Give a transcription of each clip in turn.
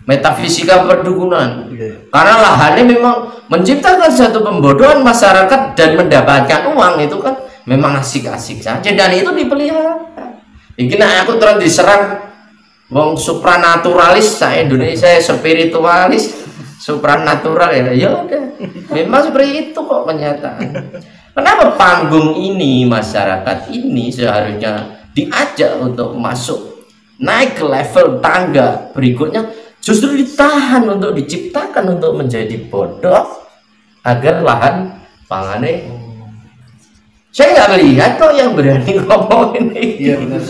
metafisika perdukunan. Karena lahannya memang menciptakan satu pembodohan masyarakat dan mendapatkan uang itu kan memang asik-asik saja dan itu dipelihara. Iki nek aku terus diserang wong supranaturalis sa Indonesia, spiritualis, supranatural ya udah. Memang seperti itu kok kenyataan. Kenapa panggung ini masyarakat ini seharusnya diajak untuk masuk naik ke level tangga berikutnya, justru ditahan untuk diciptakan untuk menjadi bodoh agar lahan pangannya. Saya nggak melihat kok yang berani ngomong ini. Iya benar.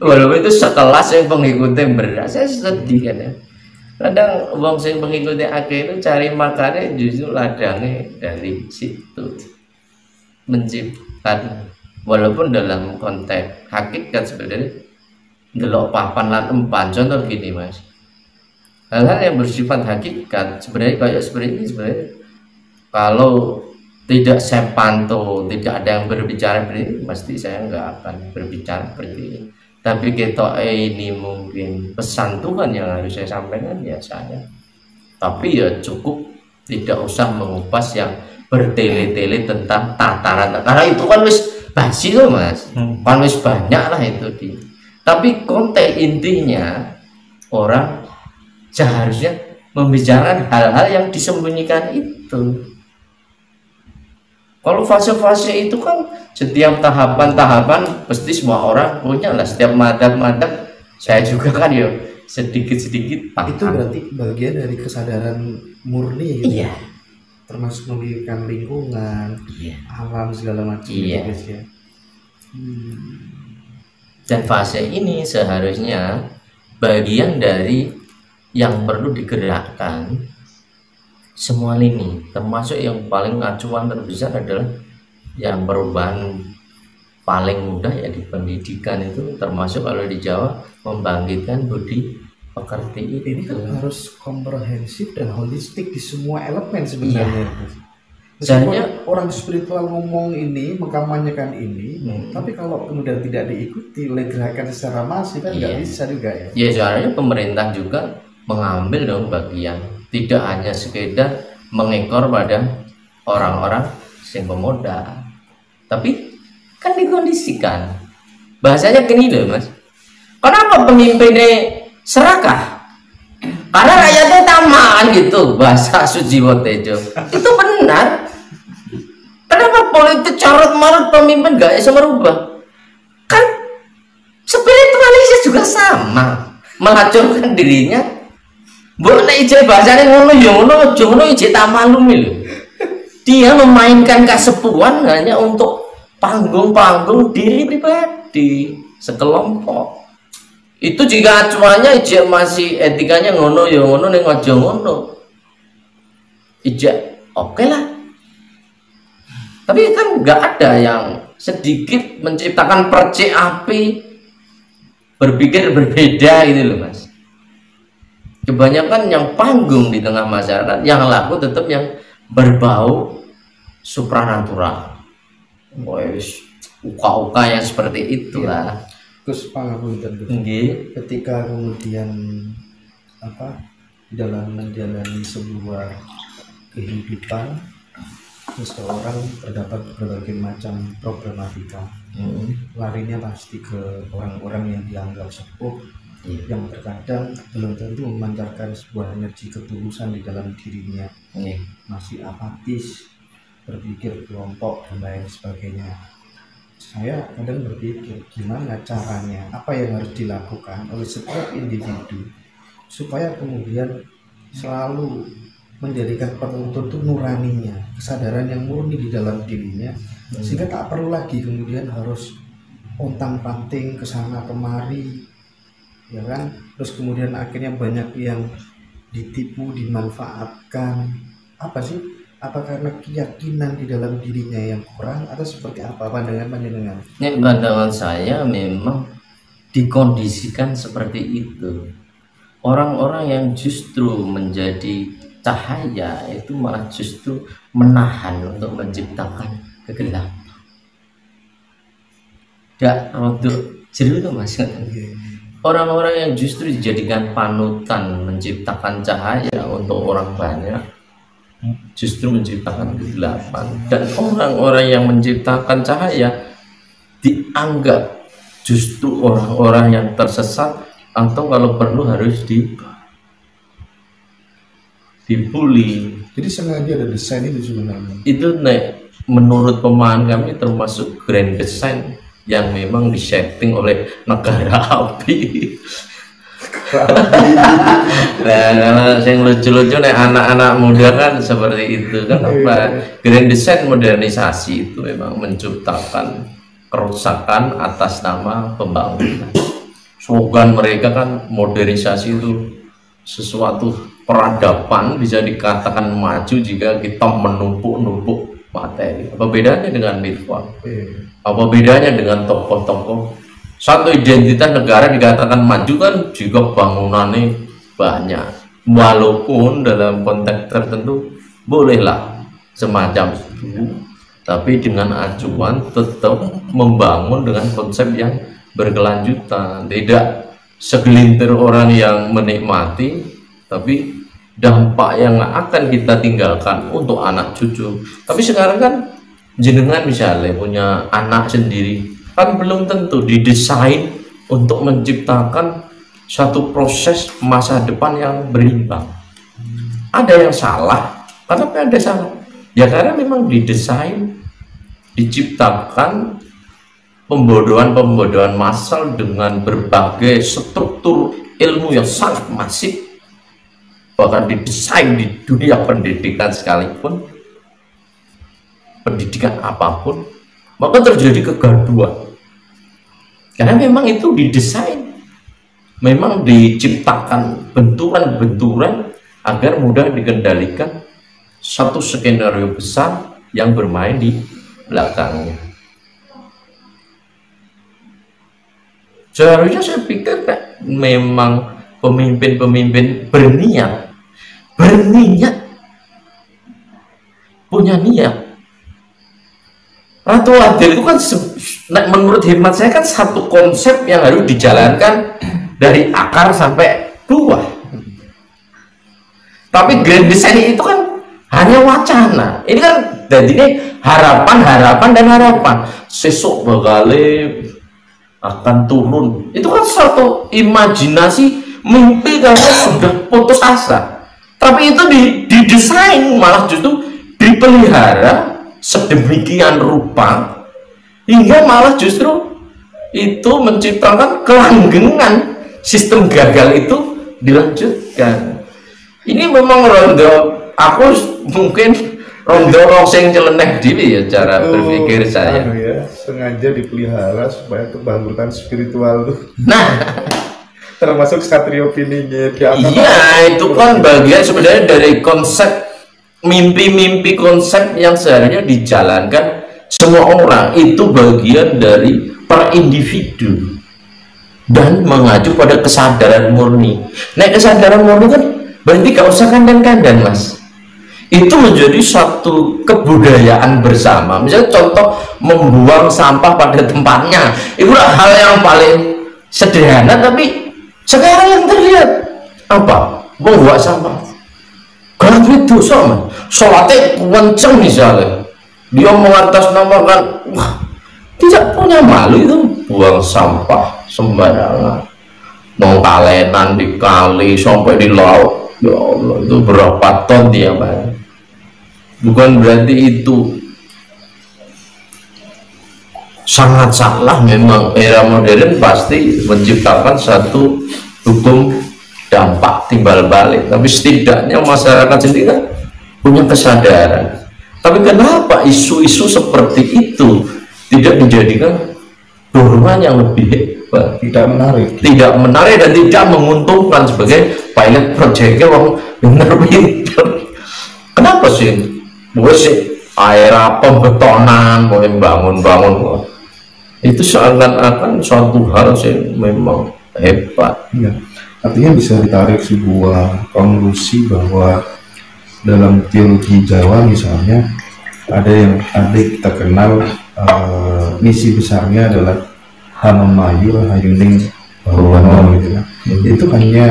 Walaupun itu sekelas yang pengikutnya berat, saya sedih kan ya. Kadang wong sing pengikutnya akeh itu cari makannya justru ladangnya dari situ menciptakan, walaupun dalam konteks hakikat sebenarnya delok papan lan empan. Contoh gini mas, hal-hal yang bersifat hakikat sebenarnya kayak seperti ini sebenarnya kalau tidak saya pantau, tidak ada yang berbicara seperti ini, pasti saya nggak akan berbicara seperti ini. Tapi kita ini mungkin pesan Tuhan yang harus saya sampaikan ya saya. Tapi ya cukup tidak usah mengupas yang bertele-tele tentang tataran, karena itu kan wis basi loh mas, kan wis banyak lah itu di. Tapi konteks intinya orang seharusnya membicarakan hal-hal yang disembunyikan itu. Kalau fase-fase itu kan setiap tahapan-tahapan pasti semua orang punya lah, setiap madhab-madhab. Saya juga kan ya sedikit-sedikit paham. Itu berarti bagian dari kesadaran murni gitu. Iya. Termasuk memikirkan lingkungan, Iya. alam segala macam Iya. gitu guys ya. Dan fase ini seharusnya bagian dari yang perlu digerakkan semua lini, termasuk yang paling acuan terbesar adalah yang perubahan paling mudah ya di pendidikan itu, termasuk kalau di Jawa membangkitkan budi pekerti Ini kan harus komprehensif dan holistik di semua elemen sebenarnya. Misalnya orang spiritual ngomong ini, mengkampanyekan ini, tapi kalau kemudian tidak diikuti oleh gerakan secara masif kan nggak bisa juga ya. Ya sebenarnya pemerintah juga mengambil dong bagian, tidak hanya sekedar mengekor pada orang-orang yang pemodal, tapi kan dikondisikan. Bahasanya gini loh mas, kenapa pemimpinnya serakah? Karena rakyatnya tamaan gitu, bahasa Sujiwo Tejo itu benar. Kenapa politik carut marut pemimpin gak bisa merubah? Kan spiritualisnya juga sama, melacurkan dirinya. Bukan ije bahasanya ngono ya ngono, ngono ije tak maklumi lho. Dia memainkan kasepuan hanya untuk panggung-panggung diri pribadi sekelompok. Itu jika acuannya ije masih etikanya ngono ya ngono ning aja ngono. Ije oke lah. Tapi kan nggak ada yang sedikit menciptakan percik api berpikir berbeda gitu loh mas. Kebanyakan yang panggung di tengah masyarakat yang laku tetap yang berbau supranatural, wes uka-uka yang seperti itulah. Terus pangapunten ketika kemudian apa dalam menjalani sebuah kehidupan seseorang terdapat berbagai macam problematika, larinya pasti ke orang-orang yang dianggap sepuh, yang terkadang belum tentu memancarkan sebuah energi ketulusan di dalam dirinya, masih apatis, berpikir kelompok dan lain sebagainya. Saya kadang berpikir gimana caranya, apa yang harus dilakukan oleh setiap individu supaya kemudian selalu menjadikan penuntun itu nuraninya, kesadaran yang murni di dalam dirinya, sehingga tak perlu lagi kemudian harus pontang-panting ke sana kemari, ya kan? Terus kemudian akhirnya banyak yang ditipu, dimanfaatkan. Apa sih? Apa karena keyakinan di dalam dirinya yang kurang atau seperti apa pandangan panjenengan? Ini pandangan saya memang dikondisikan seperti itu. Orang-orang yang justru menjadi cahaya itu malah justru menahan untuk menciptakan kegelapan. Gak rodok jeru itu mas. orang-orang yang justru dijadikan panutan menciptakan cahaya untuk orang banyak justru menciptakan kegelapan, dan orang-orang yang menciptakan cahaya dianggap justru orang-orang yang tersesat atau kalau perlu harus dibully. Jadi sengaja ada desain itu sebenarnya. Itu menurut pemahaman kami termasuk grand design yang memang disetting oleh negara api. Nah, kalau yang lucu-lucu nih anak-anak muda kan seperti itu kan apa? Grand design modernisasi itu memang menciptakan kerusakan atas nama pembangunan. Slogan mereka kan modernisasi itu sesuatu peradaban, bisa dikatakan maju jika kita menumpuk-numpuk materi. Apa bedanya dengan Mitford? Apa bedanya dengan tokoh-tokoh? Satu identitas negara dikatakan maju kan jika bangunannya banyak, walaupun dalam konteks tertentu bolehlah semacam itu, tapi dengan acuan tetap membangun dengan konsep yang berkelanjutan, tidak segelintir orang yang menikmati, tapi dampak yang akan kita tinggalkan untuk anak cucu. Tapi sekarang kan jenengan misalnya punya anak sendiri, kan belum tentu didesain untuk menciptakan satu proses masa depan yang berimbang. Ada yang salah, kenapa ada salah? Ya karena memang didesain, diciptakan pembodohan-pembodohan massal dengan berbagai struktur ilmu yang sangat masif, bahkan didesain di dunia pendidikan sekalipun, pendidikan apapun, maka terjadi kegaduhan. Karena memang itu didesain, memang diciptakan benturan-benturan agar mudah dikendalikan satu skenario besar yang bermain di belakangnya. Seharusnya saya pikir memang pemimpin-pemimpin berniat punya niat. Ratu Adil itu kan menurut hemat saya kan satu konsep yang harus dijalankan dari akar sampai buah. Tapi grand design itu kan hanya wacana. Ini kan jadi ini harapan dan harapan. Sesok bakal akan turun. Itu kan satu imajinasi, mimpi karena sudah putus asa. Tapi itu didesain malah justru dipelihara sedemikian rupa hingga malah justru itu menciptakan kelanggengan, sistem gagal itu dilanjutkan. Ini memang rondo, aku mungkin rondo sing nyeleneh dhewe ya cara berpikir saya. Ya, sengaja dipelihara supaya kebangkitan spiritual tuh. Nah, termasuk Satrio Piningit. Iya, itu kan bagian sebenarnya dari konsep mimpi-mimpi konsep yang seharusnya dijalankan semua orang, itu bagian dari per individu dan mengacu pada kesadaran murni. Nah, kesadaran murni kan berarti gak usah kandan-kandan, Mas. Itu menjadi satu kebudayaan bersama. Misalnya contoh membuang sampah pada tempatnya, itu hal yang paling sederhana, tapi sekarang yang terlihat apa? Membuang sampah karena itu sama sholatnya kenceng misalnya, dia mengatasnamakan, wah, tidak punya malu itu buang sampah sembarangan, nongkalenan di kali sampai di laut. Ya Allah, itu berapa ton dia, Pak? Bukan berarti itu sangat salah. Memang era modern pasti menciptakan satu hukum dampak timbal balik, tapi setidaknya masyarakat sendiri kan punya kesadaran. Tapi kenapa isu-isu seperti itu tidak dijadikan dorongan yang lebih hebat, tidak menarik dan tidak menguntungkan sebagai pilot projectnya wong pinter-pinter? Kenapa sih? Gue sih era pembetonan mau bangun itu seakan-akan suatu hal sih memang hebat. Ya. Artinya bisa ditarik sebuah konklusi bahwa dalam teologi Jawa misalnya ada kita kenal misi besarnya adalah Hanomayur Hayuning gitu kan. Itu hanya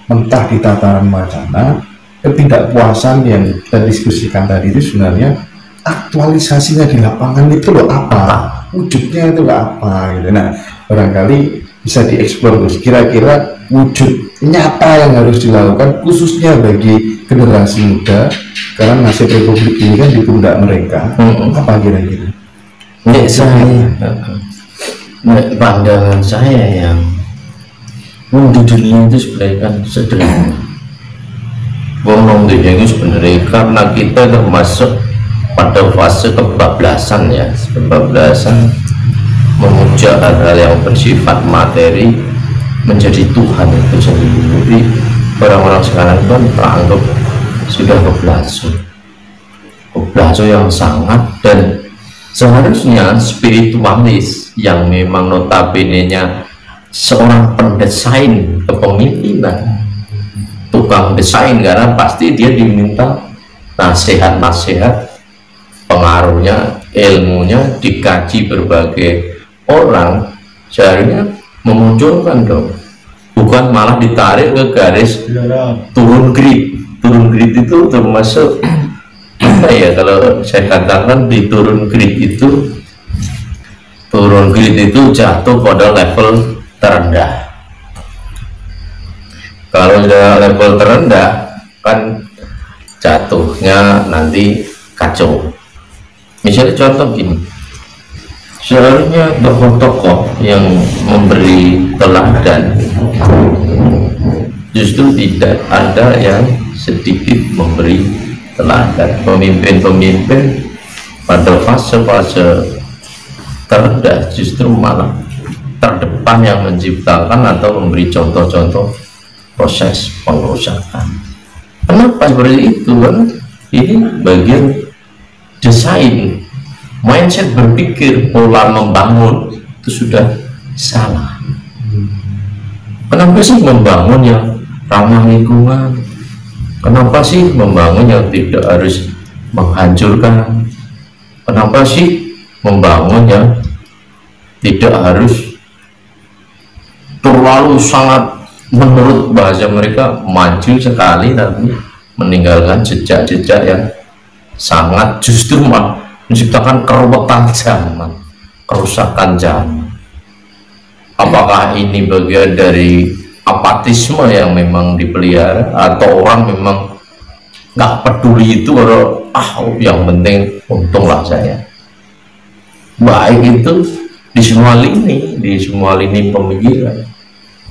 mentah di tataran wacana. Ketidakpuasan yang kita diskusikan tadi itu sebenarnya aktualisasinya di lapangan itu loh apa, wujudnya itu loh apa gitu. Nah, barangkali bisa dieksplor Gus, kira-kira wujud nyata yang harus dilakukan khususnya bagi generasi muda karena nasib republik ini kan di pundak mereka. Apa kira-kira? Pandangan saya yang di dunia itu sebenarnya kan sederhana. Wong dunia itu sebenarnya karena kita termasuk pada fase kebablasan ya, kebablasan memuja hal-hal yang bersifat materi menjadi Tuhan itu sendiri. Jadi orang-orang sekarang kan teranggap sudah keblaso yang sangat, dan seharusnya spiritualis yang memang notabene-nya seorang pendesain kepemimpinan, tukang desain, karena pasti dia diminta nasihat-nasihat, pengaruhnya, ilmunya dikaji berbagai orang, seharusnya memunculkan dong, bukan malah ditarik ke garis turun grid. Turun grid itu termasuk apa ya, kalau saya katakan di turun grid itu jatuh pada level terendah. Kalau sudah level terendah kan jatuhnya nanti kacau. Misalnya contoh gini, seharusnya tokoh-tokoh yang memberi teladan justru tidak ada yang sedikit memberi teladan. Pemimpin-pemimpin pada fase-fase terendah justru malah terdepan yang menciptakan atau memberi contoh-contoh proses pengerusakan. Kenapa seperti itu kan? Ini bagian desain, mindset berpikir, pola membangun itu sudah salah. Kenapa sih membangun yang ramah lingkungan? Kenapa sih membangun yang tidak harus menghancurkan? Kenapa sih membangun yang tidak harus terlalu sangat, menurut bahasa mereka, maju sekali tapi meninggalkan jejak-jejak yang sangat justru menciptakan keruwetan zaman, kerusakan zaman? Apakah ini bagian dari apatisme yang memang dipelihara, atau orang memang nggak peduli itu, kalau yang penting untunglah saya? Baik itu di semua lini pemikiran,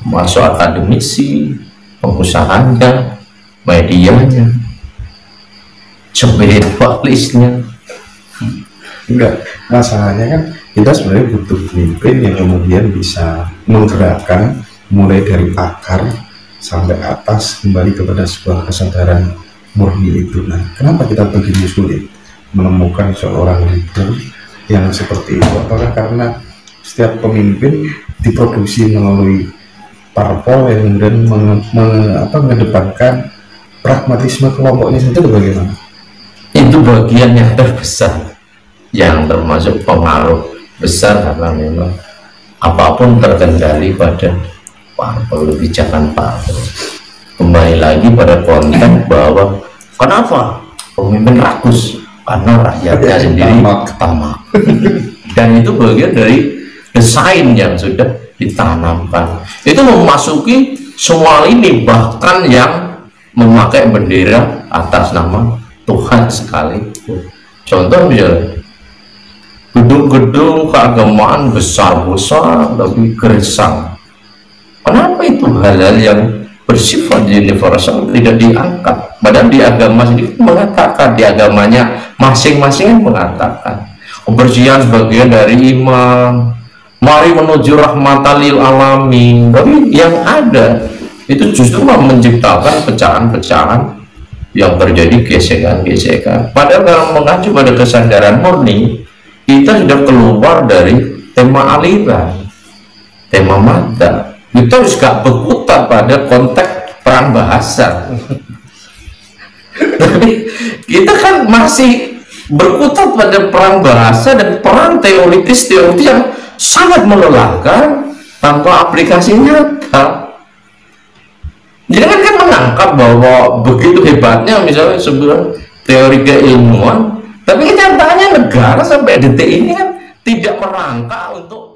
masuk akademisi, pengusahanya, medianya, spiritualisnya. Enggak, masalahnya kan kita sebenarnya butuh pemimpin yang kemudian bisa menggerakkan mulai dari akar sampai atas kembali kepada sebuah kesadaran murni itu. Nah, kenapa kita begitu sulit menemukan seorang leader yang seperti itu? Apakah karena setiap pemimpin diproduksi melalui parpol yang kemudian mengedepankan pragmatisme kelompoknya saja, atau bagaimana? Itu bagian yang terbesar, yang termasuk pengaruh besar, karena memang apapun terkendali pada parpol, kebijakan parpol. Kembali lagi pada konteks bahwa kenapa pemimpin rakus? Karena rakyatnya sendiri tamak. Dan itu bagian dari desain yang sudah ditanamkan. Itu memasuki semua lini, bahkan yang memakai bendera atas nama Tuhan sekalipun. Contoh misalnya gedung-gedung keagamaan besar-besar tapi gersang. Kenapa itu hal-hal yang bersifat universal tidak diangkat? Padahal di agama sendiri mengatakan, di agamanya masing-masing mengatakan kebersihan sebagian dari iman, mari menuju rahmatan lil alamin. Tapi yang ada itu justru menciptakan pecahan-pecahan yang terjadi, gesekan-gesekan. Padahal kalau mengacu pada kesadaran murni, kita sudah keluar dari tema aliran, tema mata. Kita harus gak berkutat pada konteks perang bahasa. Tapi kita kan masih berkutat pada perang bahasa dan perang teoritis yang sangat melelahkan, tanpa aplikasi nyata. Jangan kan menangkap bahwa begitu hebatnya misalnya sebuah teori keilmuan, tapi kenyataannya negara sampai detik ini kan tidak merangkak untuk